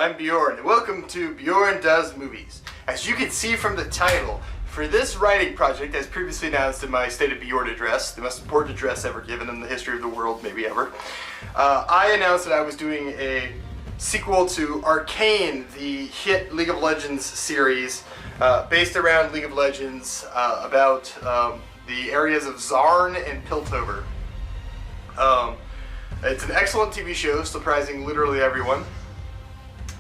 I'm Bjorn, and welcome to Bjorn Does Movies. As you can see from the title, for this writing project, as previously announced in my State of Bjorn address, the most important address ever given in the history of the world, maybe ever, I announced that I was doing a sequel to Arcane, the hit League of Legends series, based around League of Legends, about the areas of Zarn and Piltover. It's an excellent TV show, surprising literally everyone.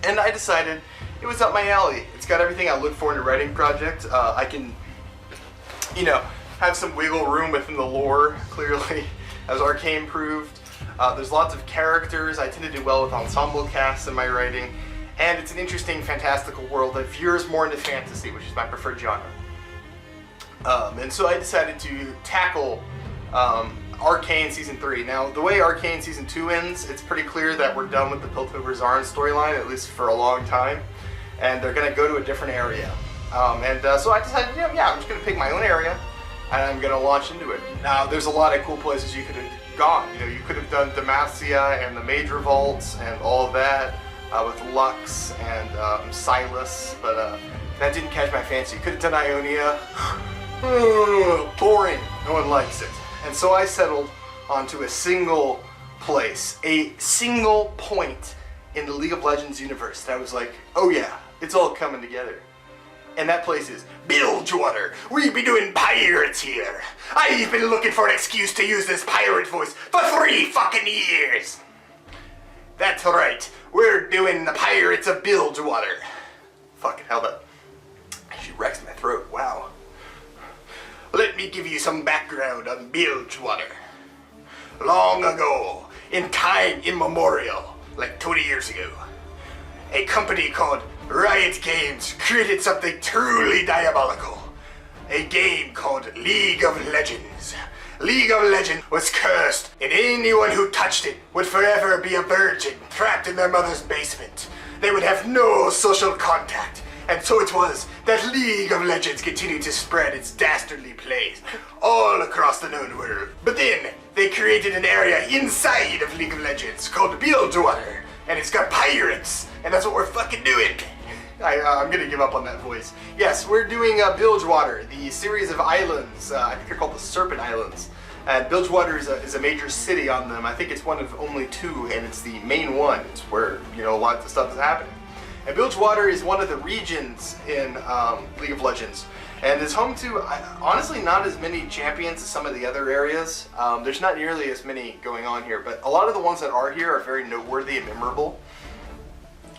And I decided it was up my alley. It's got everything I look for in a writing project. I can, have some wiggle room within the lore, clearly, as Arcane proved. There's lots of characters. I tend to do well with ensemble casts in my writing. And it's an interesting, fantastical world that veers more into fantasy, which is my preferred genre. And so I decided to tackle Arcane Season 3. Now, the way Arcane Season 2 ends, it's pretty clear that we're done with the Piltover Zarn storyline, at least for a long time, and they're going to go to a different area. So I decided, I'm just going to pick my own area, and I'm going to launch into it. Now, there's a lot of cool places you could have gone. You could have done Demacia and the Major Vaults and all of that, with Lux and Silas, but that didn't catch my fancy. You could have done Ionia. Boring. No one likes it. And so I settled onto a single place, a single point in the League of Legends universe that I was like, oh yeah, it's all coming together. And that place is Bilgewater. We be doing pirates here. I've been looking for an excuse to use this pirate voice for 3 fucking years. That's right, we're doing the Pirates of Bilgewater. Fucking hell, that she wrecks my throat, wow. Let me give you some background on Bilgewater. Long ago, in time immemorial, like 20 years ago, a company called Riot Games created something truly diabolical. A game called League of Legends. League of Legends was cursed, and anyone who touched it would forever be a virgin trapped in their mother's basement. They would have no social contact. And so it was that League of Legends continued to spread its dastardly plays all across the known world. But then, they created an area inside of League of Legends called Bilgewater, and it's got pirates, and that's what we're fucking doing. I'm gonna give up on that voice. Yes, we're doing Bilgewater, the series of islands. I think they're called the Serpent Islands. And Bilgewater is a major city on them. I think it's one of only 2, and it's the main one. It's where, lots of stuff is happening. And Bilgewater is one of the regions in League of Legends, and is home to, honestly, not as many champions as some of the other areas. There's not nearly as many going on here, but a lot of the ones that are here are very noteworthy and memorable.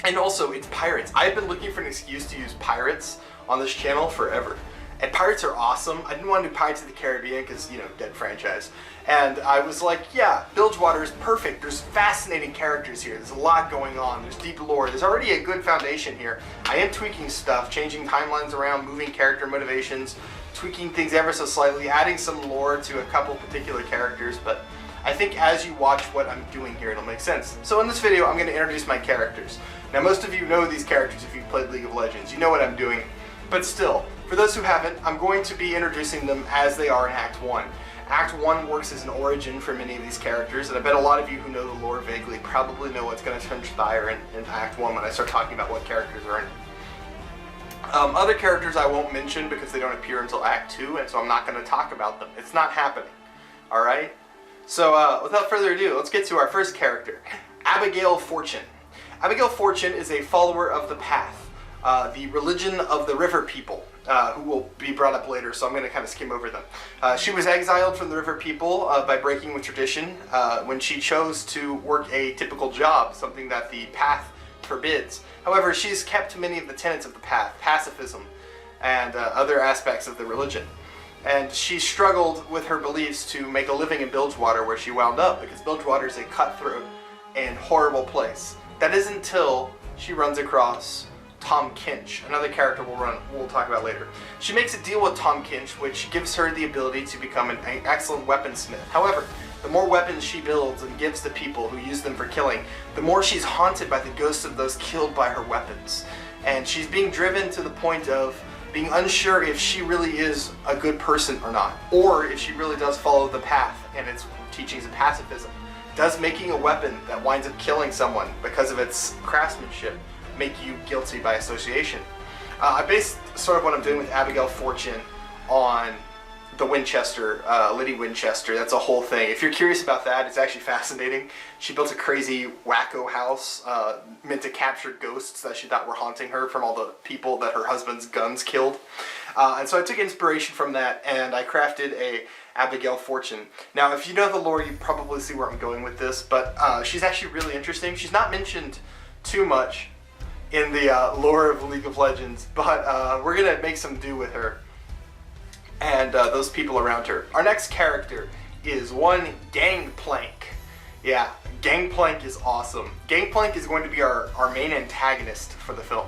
And also, it's pirates. I've been looking for an excuse to use pirates on this channel forever. And pirates are awesome. I didn't want to do Pirates of the Caribbean because, dead franchise. And I was like, yeah, Bilgewater is perfect. There's fascinating characters here. There's a lot going on. There's deep lore. There's already a good foundation here. I am tweaking stuff, changing timelines around, moving character motivations, tweaking things ever so slightly, adding some lore to a couple particular characters. But I think as you watch what I'm doing here, it'll make sense. So in this video, I'm going to introduce my characters. Now, most of you know these characters if you've played League of Legends. You know what I'm doing. But still, for those who haven't, I'm going to be introducing them as they are in Act 1. Act 1 works as an origin for many of these characters, and I bet a lot of you who know the lore vaguely probably know what's going to transpire in Act 1 when I start talking about what characters are in it. Other characters I won't mention because they don't appear until Act 2, and so I'm not going to talk about them. It's not happening. Alright? So, without further ado, let's get to our first character, Abigail Fortune. Abigail Fortune is a follower of the Path. The religion of the River People, who will be brought up later, so I'm going to kind of skim over them. She was exiled from the River People by breaking with tradition when she chose to work a typical job, something that the Path forbids. However, she's kept many of the tenets of the Path, pacifism, and other aspects of the religion. And she struggled with her beliefs to make a living in Bilgewater, where she wound up, because Bilgewater is a cutthroat and horrible place. That is until she runs across Tom Kinch, another character we'll talk about later. She makes a deal with Tom Kinch, which gives her the ability to become an excellent weaponsmith. However, the more weapons she builds and gives to people who use them for killing, the more she's haunted by the ghosts of those killed by her weapons. And she's being driven to the point of being unsure if she really is a good person or not, or if she really does follow the Path and its teachings of pacifism. Does making a weapon that winds up killing someone because of its craftsmanship make you guilty by association. I based sort of what I'm doing with Abigail Fortune on the Winchester, Liddy Winchester. That's a whole thing. If you're curious about that, it's actually fascinating. She built a crazy wacko house meant to capture ghosts that she thought were haunting her from all the people that her husband's guns killed. And so I took inspiration from that, and I crafted a Abigail Fortune. Now, if you know the lore, you probably see where I'm going with this, but she's actually really interesting. She's not mentioned too much in the lore of League of Legends, but we're going to make some do with her and those people around her. Our next character is one Gangplank. Yeah, Gangplank is awesome. Gangplank is going to be our main antagonist for the film.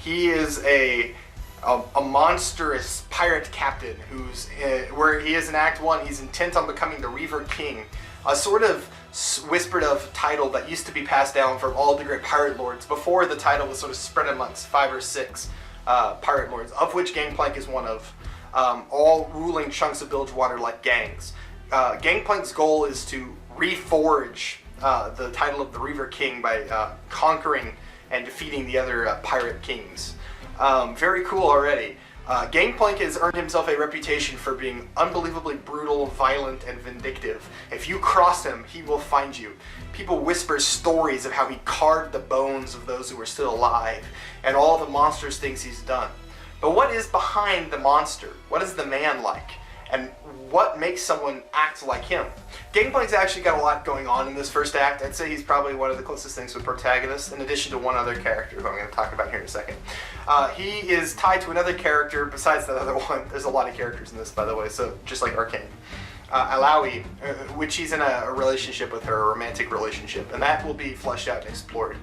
He is a monstrous pirate captain who's where he is in Act 1. He's intent on becoming the Reaver King, a sort of whispered of title that used to be passed down from all the great pirate lords before the title was sort of spread amongst 5 or 6 pirate lords, of which Gangplank is one of, all ruling chunks of Bilgewater like gangs. Gangplank's goal is to reforge the title of the Reaver King by conquering and defeating the other pirate kings. Very cool already. Gangplank has earned himself a reputation for being unbelievably brutal, violent, and vindictive. If you cross him, he will find you. People whisper stories of how he carved the bones of those who were still alive, and all the monstrous things he's done. But what is behind the monster? What is the man like? And what makes someone act like him? Gangplank's actually got a lot going on in this first act. I'd say he's probably one of the closest things to a protagonist, in addition to one other character who I'm going to talk about here in a second. He is tied to another character besides that other one. There's a lot of characters in this, by the way, so just like Arcane. Alawi, which he's in a relationship with her, a romantic relationship, and that will be fleshed out and explored.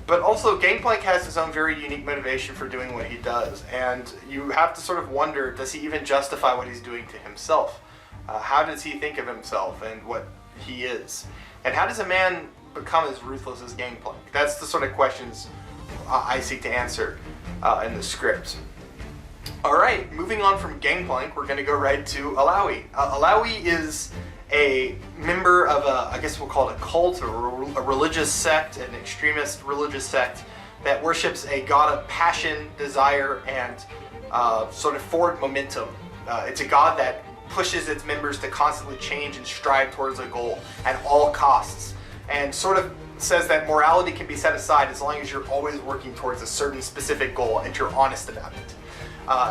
But also, Gangplank has his own very unique motivation for doing what he does, and you have to sort of wonder, does he even justify what he's doing to himself? How does he think of himself and what he is? And how does a man become as ruthless as Gangplank? That's the sort of questions I seek to answer in the script. Alright, moving on from Gangplank, we're going to go right to Alawi. Alawi is a member of I guess we'll call it a cult or a religious sect, an extremist religious sect that worships a god of passion, desire, and sort of forward momentum. It's a god that pushes its members to constantly change and strive towards a goal at all costs, and sort of says that morality can be set aside as long as you're always working towards a certain specific goal and you're honest about it.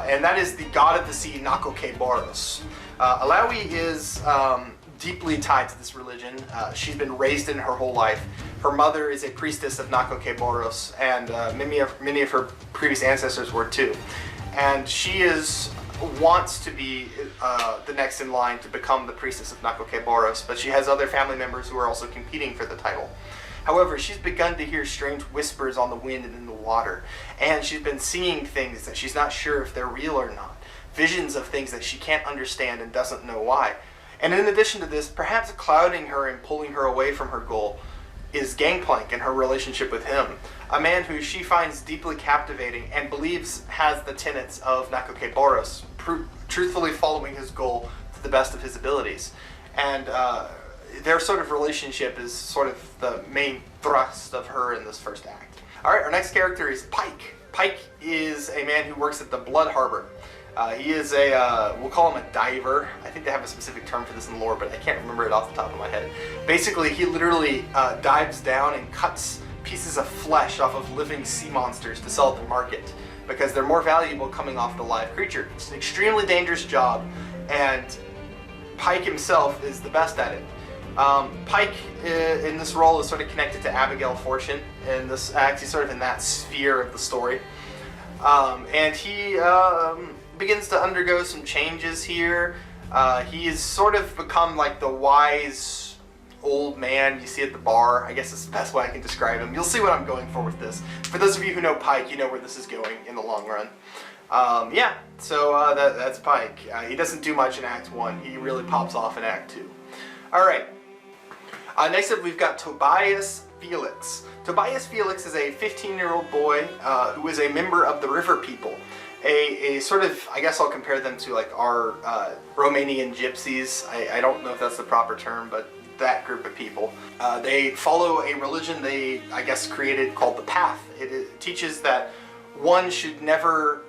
And that is the god of the sea, Nakoke Boros. Alawi is deeply tied to this religion. She's been raised in her whole life. Her mother is a priestess of Nakoke Boros, and many of her previous ancestors were too. And she wants to be the next in line to become the priestess of Nakoke Boros, but she has other family members who are also competing for the title. However, she's begun to hear strange whispers on the wind and in the water, and she's been seeing things that she's not sure if they're real or not. Visions of things that she can't understand and doesn't know why. And in addition to this, perhaps clouding her and pulling her away from her goal is Gangplank and her relationship with him, a man who she finds deeply captivating and believes has the tenets of Nakoke Boros, truthfully following his goal to the best of his abilities. And their sort of relationship is sort of the main thrust of her in this first act. Alright, our next character is Pike. Pike is a man who works at the Blood Harbor. He is we'll call him a diver. I think they have a specific term for this in lore, but I can't remember it off the top of my head. Basically, he literally dives down and cuts pieces of flesh off of living sea monsters to sell at the market, because they're more valuable coming off the live creature. It's an extremely dangerous job, and Pike himself is the best at it. Pike in this role is sort of connected to Abigail Fortune in this act. He's sort of in that sphere of the story. And he begins to undergo some changes here. He has sort of become like the wise old man you see at the bar. I guess that's the best way I can describe him. You'll see what I'm going for with this. For those of you who know Pike, you know where this is going in the long run. Yeah, so that's Pike. He doesn't do much in Act 1. He really pops off in Act 2. Alright. Next up, we've got Tobias Felix. Tobias Felix is a 15-year-old boy who is a member of the River People. A sort of, I guess I'll compare them to like our Romanian gypsies. I don't know if that's the proper term, but that group of people. They follow a religion they, I guess, created called the Path. It teaches that one should never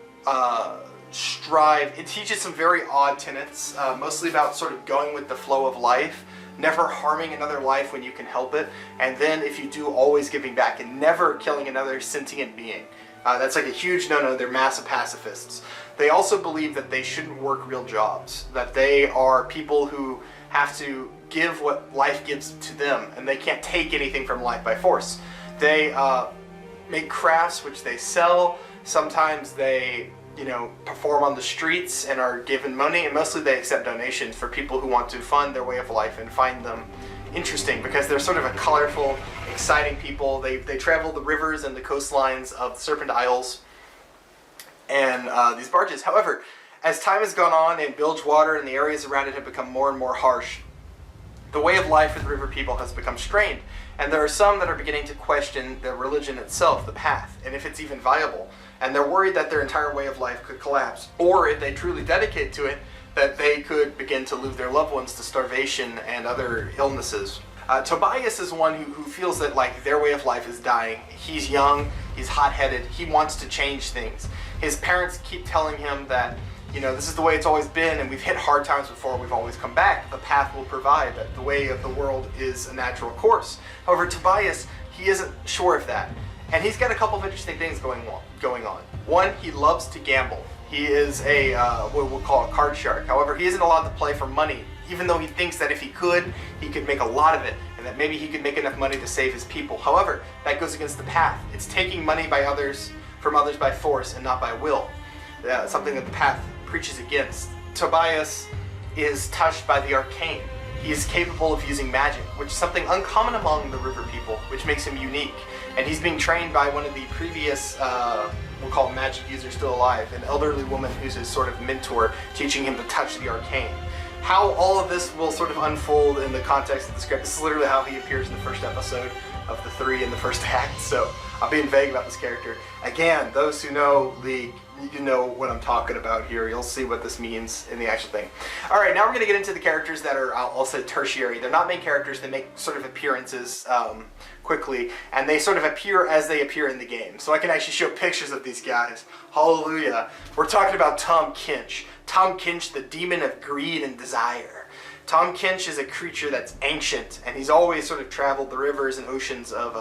strive. It teaches some very odd tenets, mostly about sort of going with the flow of life, never harming another life when you can help it, and then if you do, always giving back and never killing another sentient being. That's like a huge no-no. They're massive pacifists. They also believe that they shouldn't work real jobs, that they are people who have to give what life gives to them, and they can't take anything from life by force. They make crafts which they sell. Sometimes they, perform on the streets and are given money, and mostly they accept donations for people who want to fund their way of life and find them interesting, because they're sort of a colorful, exciting people. They travel the rivers and the coastlines of the Serpent Isles and these barges. However, as time has gone on and Bilgewater and the areas around it have become more and more harsh, the way of life for the river people has become strained, and there are some that are beginning to question the religion itself, the Path, and if it's even viable. And they're worried that their entire way of life could collapse, or if they truly dedicate to it, that they could begin to lose their loved ones to starvation and other illnesses. Tobias is one who feels that their way of life is dying. He's young, he's hot-headed, he wants to change things. His parents keep telling him that, this is the way it's always been, and we've hit hard times before, we've always come back. The Path will provide, that the way of the world is a natural course. However, Tobias, he isn't sure of that. And he's got a couple of interesting things going on. One, he loves to gamble. He is a, what we'll call a card shark. However, he isn't allowed to play for money, even though he thinks that if he could make a lot of it, and that maybe he could make enough money to save his people. However, that goes against the Path. It's taking money from others by force and not by will. Something that the Path preaches against. Tobias is touched by the Arcane. He is capable of using magic, which is something uncommon among the river people, which makes him unique. And he's being trained by one of the previous, we'll call magic users still alive, an elderly woman who's his sort of mentor, teaching him to touch the arcane. How all of this will sort of unfold in the context of the script, this is literally how he appears in the first episode of the 3 in the first act, so I'm being vague about this character. Again, those who know League, you know what I'm talking about here. You'll see what this means in the actual thing. Alright, now we're going to get into the characters that are, I'll say, tertiary. They're not main characters, they make sort of appearances quickly, and they sort of appear as they appear in the game. So I can actually show pictures of these guys. Hallelujah. We're talking about Tom Kinch. Tom Kinch, the demon of greed and desire. Tom Kinch is a creature that's ancient, and he's always sort of traveled the rivers and oceans of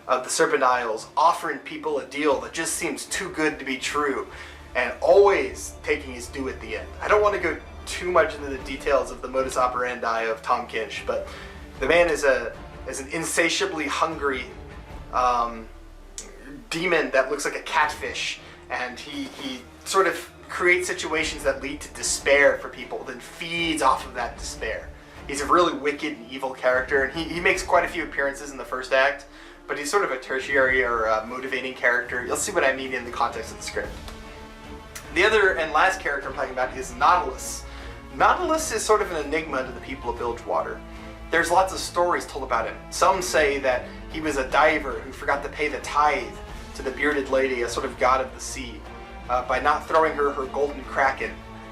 the Serpent Isles, offering people a deal that just seems too good to be true, and always taking his due at the end. I don't want to go too much into the details of the modus operandi of Tom Kinch, but the man is an insatiably hungry demon that looks like a catfish, and he sort of creates situations that lead to despair for people, then feeds off of that despair. He's a really wicked and evil character, and he makes quite a few appearances in the first act, but he's sort of a tertiary or a motivating character. You'll see what I mean in the context of the script. The other and last character I'm talking about is Nautilus. Nautilus is sort of an enigma to the people of Bilgewater. There's lots of stories told about him. Some say that he was a diver who forgot to pay the tithe to the bearded lady, a sort of god of the sea, by not throwing her golden kraken.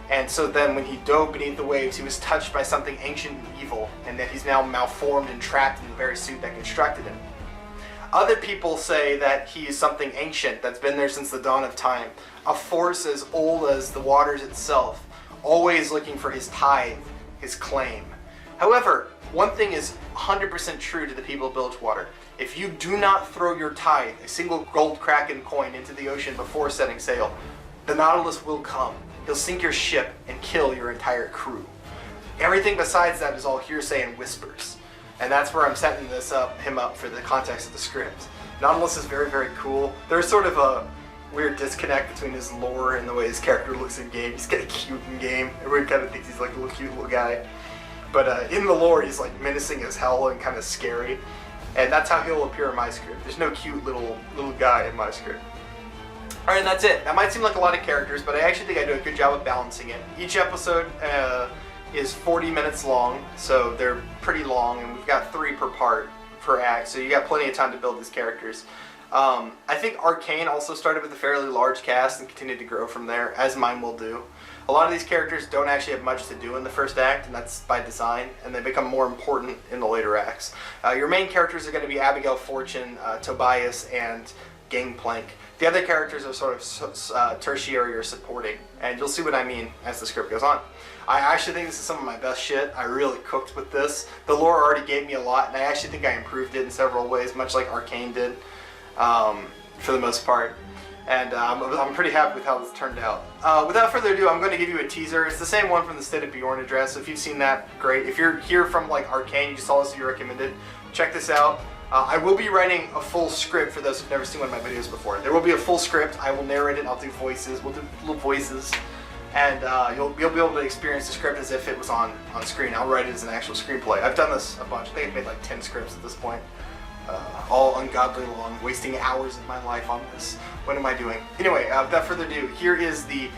And so then when he dove beneath the waves, he was touched by something ancient and evil, and that he's now malformed and trapped in the very suit that constructed him. Other people say that he is something ancient that's been there since the dawn of time, a force as old as the waters itself, always looking for his tithe, his claim. However, one thing is 100% true to the people of Bilgewater. If you do not throw your tithe, a single gold kraken coin, into the ocean before setting sail, the Nautilus will come. He'll sink your ship and kill your entire crew. Everything besides that is all hearsay and whispers. And that's where I'm setting him up for the context of the script. Nautilus is very, very cool. There's sort of a weird disconnect between his lore and the way his character looks in game. He's kind of cute in game. Everyone kind of thinks he's like a little cute little guy. But in the lore, he's like menacing as hell and kind of scary. And that's how he'll appear in my script. There's no cute little guy in my script. Alright, and that's it. That might seem like a lot of characters, but I actually think I do a good job of balancing it. Each episode is 40 minutes long, so they're pretty long, and we've got 3 per act, so you got plenty of time to build these characters. I think Arcane also started with a fairly large cast and continued to grow from there, as mine will do. A lot of these characters don't actually have much to do in the first act, and that's by design, and they become more important in the later acts. Your main characters are going to be Abigail Fortune, Tobias, and Gangplank. The other characters are sort of tertiary or supporting, and you'll see what I mean as the script goes on. I actually think this is some of my best shit. I really cooked with this. The lore already gave me a lot, and I actually think I improved it in several ways, much like Arcane did, for the most part. And I'm pretty happy with how this turned out. Without further ado, I'm going to give you a teaser. It's the same one from the State of Bjorn address, so if you've seen that, great. If you're here from like Arcane, you just saw this, you recommended, check this out. I will be writing a full script for those who've never seen one of my videos before. There will be a full script. I will narrate it. I'll do voices. We'll do little voices. And you'll be able to experience the script as if it was on screen. I'll write it as an actual screenplay. I've done this a bunch. I think I've made like 10 scripts at this point. All ungodly long, wasting hours of my life on this. What am I doing? Anyway, without further ado, here is the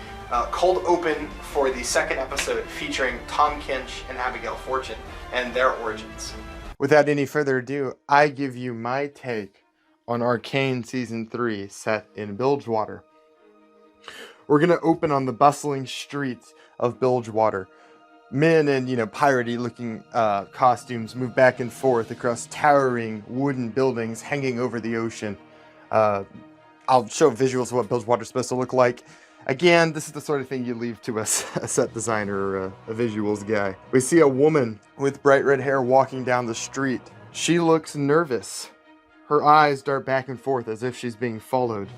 cold open for the second episode featuring Tom Kinch and Abigail Fortune and their origins. Without any further ado, I give you my take on Arcane Season 3 set in Bilgewater. We're going to open on the bustling streets of Bilgewater. Men in, piratey looking costumes move back and forth across towering wooden buildings hanging over the ocean. I'll show visuals of what Bilgewater's supposed to look like. Again, this is the sort of thing you leave to a set designer or a visuals guy. We see a woman with bright red hair walking down the street. She looks nervous. Her eyes dart back and forth as if she's being followed.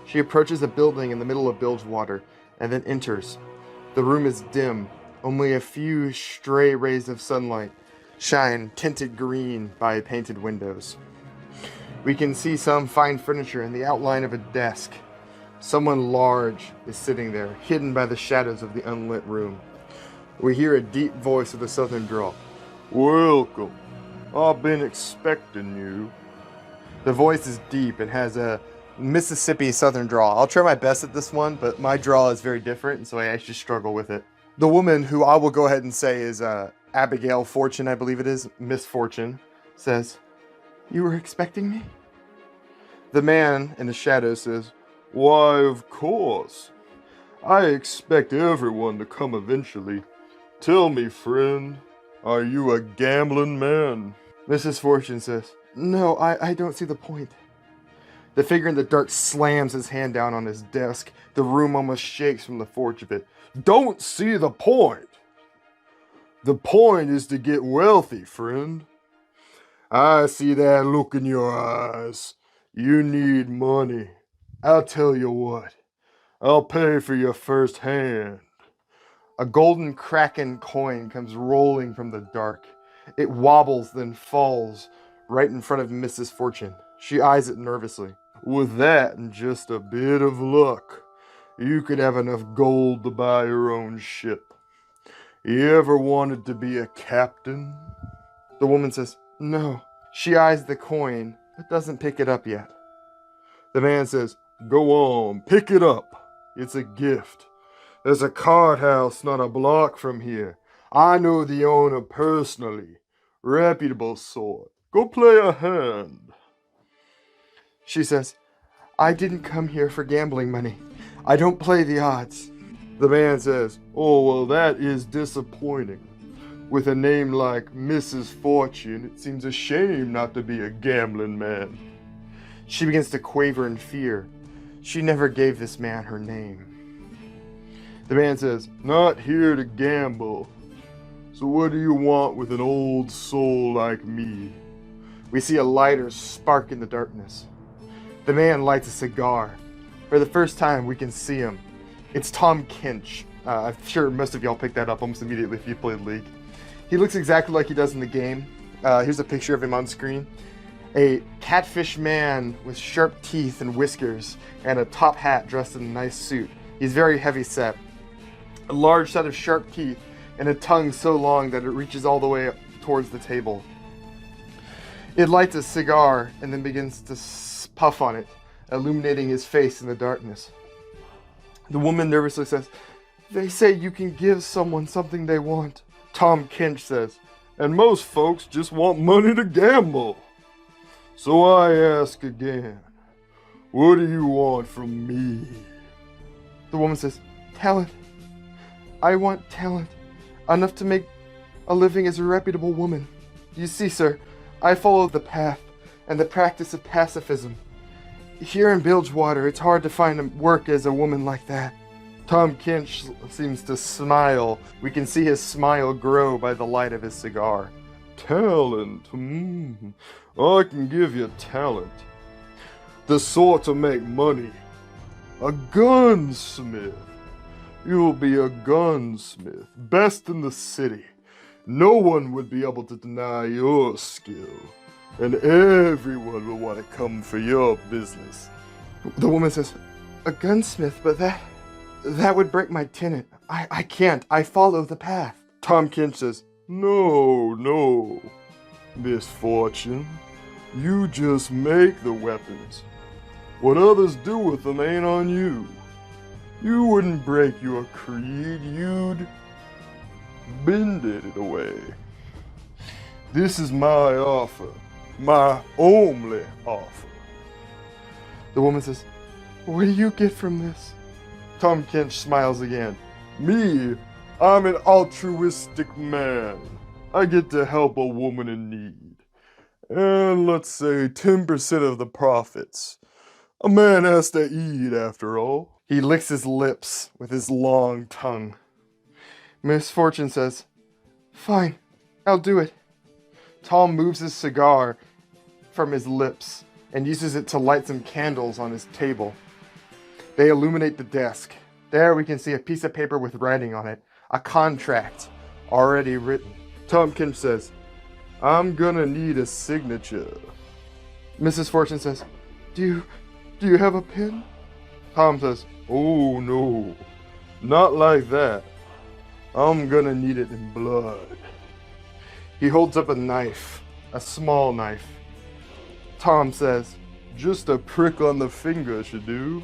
She approaches a building in the middle of Bilgewater and then enters. The room is dim. Only a few stray rays of sunlight shine tinted green by painted windows. We can see some fine furniture and the outline of a desk. Someone large is sitting there, hidden by the shadows of the unlit room. We hear a deep voice with a southern drawl. "Welcome. I've been expecting you." The voice is deep and has a Mississippi southern drawl. I'll try my best at this one, but my drawl is very different, and so I actually struggle with it. The woman, who I will go ahead and say is Abigail Fortune, I believe it is, Miss Fortune, says, "You were expecting me?" The man in the shadow says, "Why, of course. I expect everyone to come eventually. Tell me, friend, are you a gambling man?" Mrs. Fortune says, "No, I don't see the point." The figure in the dark slams his hand down on his desk. The room almost shakes from the force of it. "Don't see the point. The point is to get wealthy, friend. I see that look in your eyes. You need money. I'll tell you what. I'll pay for your first hand." A golden kraken coin comes rolling from the dark. It wobbles, then falls right in front of Mrs. Fortune. She eyes it nervously. "With that and just a bit of luck, you could have enough gold to buy your own ship. You ever wanted to be a captain?" The woman says, "No." She eyes the coin, but doesn't pick it up yet. The man says, "Go on, pick it up. It's a gift. There's a card house not a block from here. I know the owner personally. Reputable sort. Go play a hand." She says, "I didn't come here for gambling money. I don't play the odds." The man says, "Oh, well, that is disappointing. With a name like Mrs. Fortune, it seems a shame not to be a gambling man." She begins to quaver in fear. She never gave this man her name. The man says, "Not here to gamble. So what do you want with an old soul like me?" We see a lighter spark in the darkness. The man lights a cigar. For the first time, we can see him. It's Tom Kinch. I'm sure most of y'all picked that up almost immediately if you played League. He looks exactly like he does in the game. Here's a picture of him on screen. A catfish man with sharp teeth and whiskers and a top hat dressed in a nice suit. He's very heavy set. A large set of sharp teeth and a tongue so long that it reaches all the way up towards the table. It lights a cigar and then begins to puff on it, illuminating his face in the darkness. The woman nervously says, "They say you can give someone something they want." Tom Kinch says, "And most folks just want money to gamble. So I ask again, what do you want from me?" The woman says, "Talent. I want talent, enough to make a living as a reputable woman. You see, sir, I follow the path and the practice of pacifism. Here in Bilgewater, it's hard to find work as a woman like that. Tom Kinch seems to smile. We can see his smile grow by the light of his cigar. Talent? I can give you talent. The sort to make money. A gunsmith. You'll be a gunsmith, best in the city. No one would be able to deny your skill, and everyone will want to come for your business. The woman says, a gunsmith, but that would break my tenet. I can't. I follow the path. Tom Kinch says, No, Miss Fortune. You just make the weapons. What others do with them ain't on you. You wouldn't break your creed, you'd bend it away. This is my offer, my only offer. The woman says, what do you get from this? Tom Kinch smiles again. Me, I'm an altruistic man. I get to help a woman in need. And let's say 10% of the profits. A man has to eat, after all. He licks his lips with his long tongue. Miss Fortune says, fine, I'll do it. Tom moves his cigar from his lips and uses it to light some candles on his table. They illuminate the desk. There we can see a piece of paper with writing on it, a contract already written. Tom Kinch says, I'm gonna need a signature. Mrs. Fortune says, Do you have a pen? Tom says, oh no, not like that. I'm gonna need it in blood. He holds up a knife, a small knife. Tom says, just a prick on the finger should do.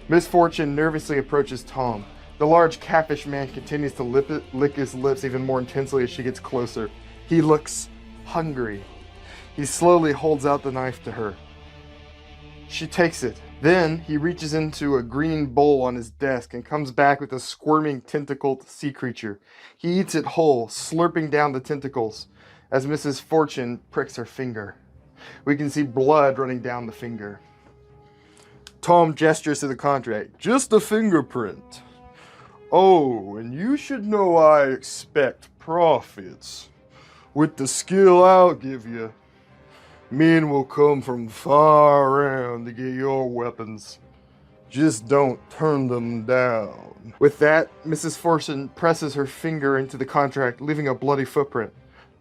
Miss Fortune nervously approaches Tom. The large catfish man continues to lick his lips even more intensely as she gets closer. He looks hungry. He slowly holds out the knife to her. She takes it. Then he reaches into a green bowl on his desk and comes back with a squirming tentacled sea creature. He eats it whole, slurping down the tentacles as Mrs. Fortune pricks her finger. We can see blood running down the finger. Tom gestures to the contract. Just a fingerprint. Oh, and you should know I expect profits. With the skill I'll give you, men will come from far around to get your weapons. Just don't turn them down. With that, Mrs. Fortune presses her finger into the contract, leaving a bloody footprint.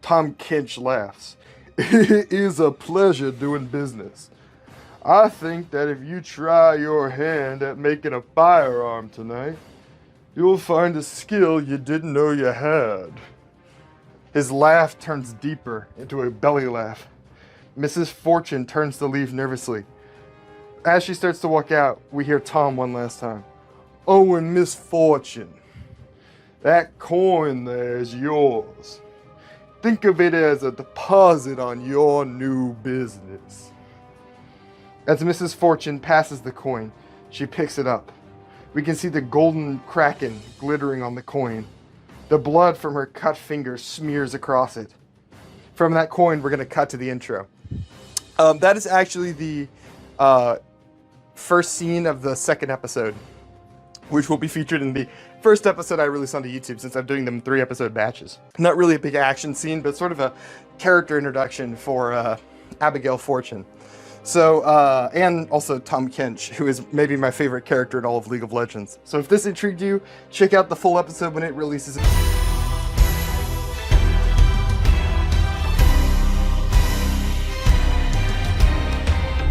Tom Kinch laughs. It is a pleasure doing business. I think that if you try your hand at making a firearm tonight, you'll find a skill you didn't know you had. His laugh turns deeper into a belly laugh. Mrs. Fortune turns to leave nervously. As she starts to walk out, we hear Tom one last time. Oh, and Miss Fortune, that coin there is yours. Think of it as a deposit on your new business. As Mrs. Fortune passes the coin, she picks it up. We can see the golden kraken glittering on the coin. The blood from her cut finger smears across it. From that coin, we're going to cut to the intro. That is actually the first scene of the second episode, which will be featured in the first episode I release onto YouTube, since I'm doing them 3-episode batches. Not really a big action scene, but sort of a character introduction for Abigail Fortune. So, and also Tom Kinch, who is maybe my favorite character in all of League of Legends. So if this intrigued you, check out the full episode when it releases.